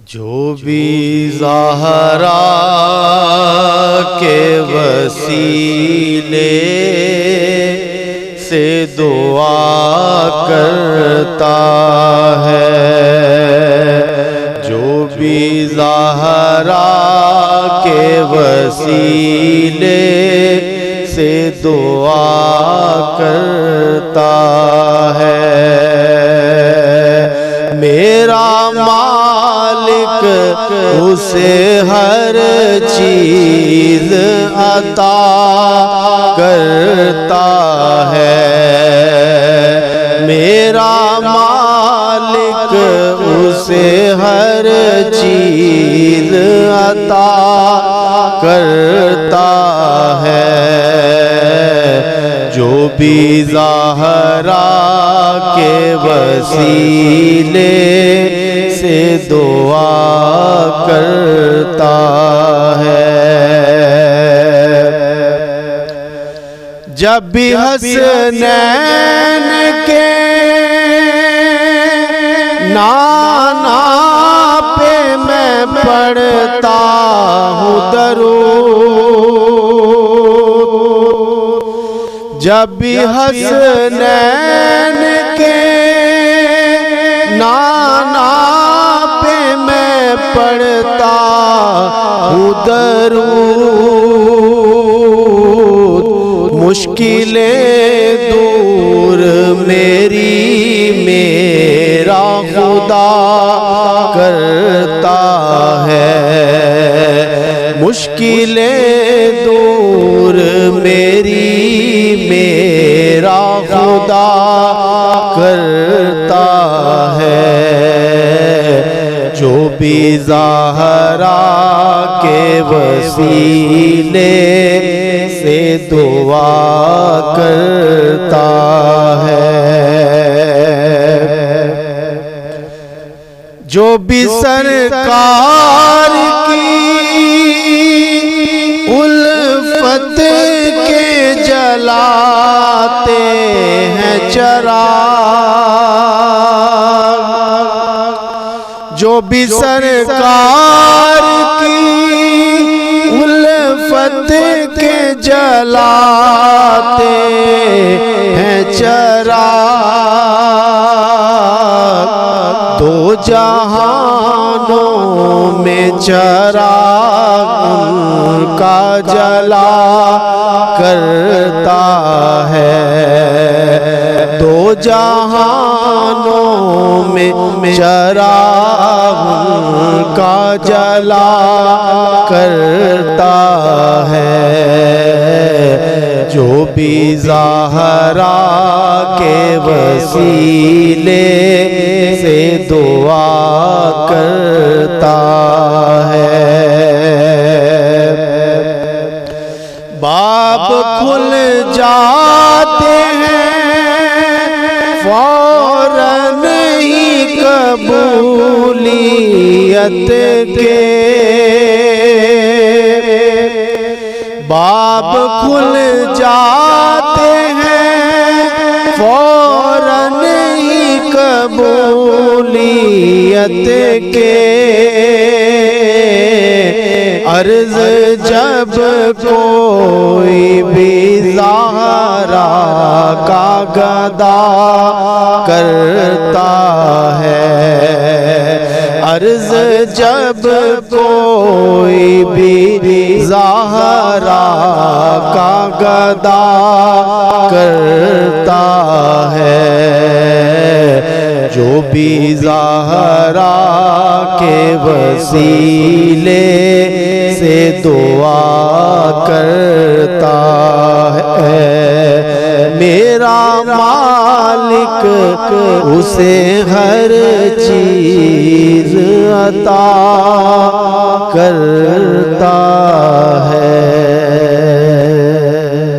جو بھی زہرا کے وسیلے سے دعا کرتا ہے، جو بھی زہرا کے وسیلے سے دعا کرتا ہے، میرا مالک اسے ہر چیز عطا کرتا ہے، میرا مالک اسے ہر چیز عطا کرتا ہے، جو بھی زہرا کے وسیلے سے دعا کرتا ہے، جب بھی حسنین کے نانا پہ میں پڑھتا ہوں درود، جب بھی حسنین کے نانا پہ میں پڑھتا ہوں درود، مشکلیں دور میری میرا خدا کرتا ہے، مشکلیں دور میری میرا خدا کرتا ہے، جو بھی زہرا کے وسیلے سے دعا کرتا ہے، جو بھی سرکار کی الفت کے جلاتے ہیں چراغ، جو بھی سرکار کی الفت کے جلاتے ہیں چراغ، دو جہانوں میں چراغ ان کا جلا کرتا ہے، دو جہانوں میں چراغ ان کا جلا کرتا ہے، جو بھی زہرا کے وسیلے سے دعا کرتا ہے، باب کھل جاتے ہیں فوراً ہی قبولیت کے، باب کھل جاتے ہیں فوراً ہی قبولیت کے، عرض جب کوئی بھی زہرا کا گدا کرتا ہے، عرض جب کوئی بھی زہرا کا گدا کرتا ہے، جو بھی زہرا کے وسیلے سے دعا کرتا ہے، میرا مالک اسے ہر چیز عطا کرتا ہے۔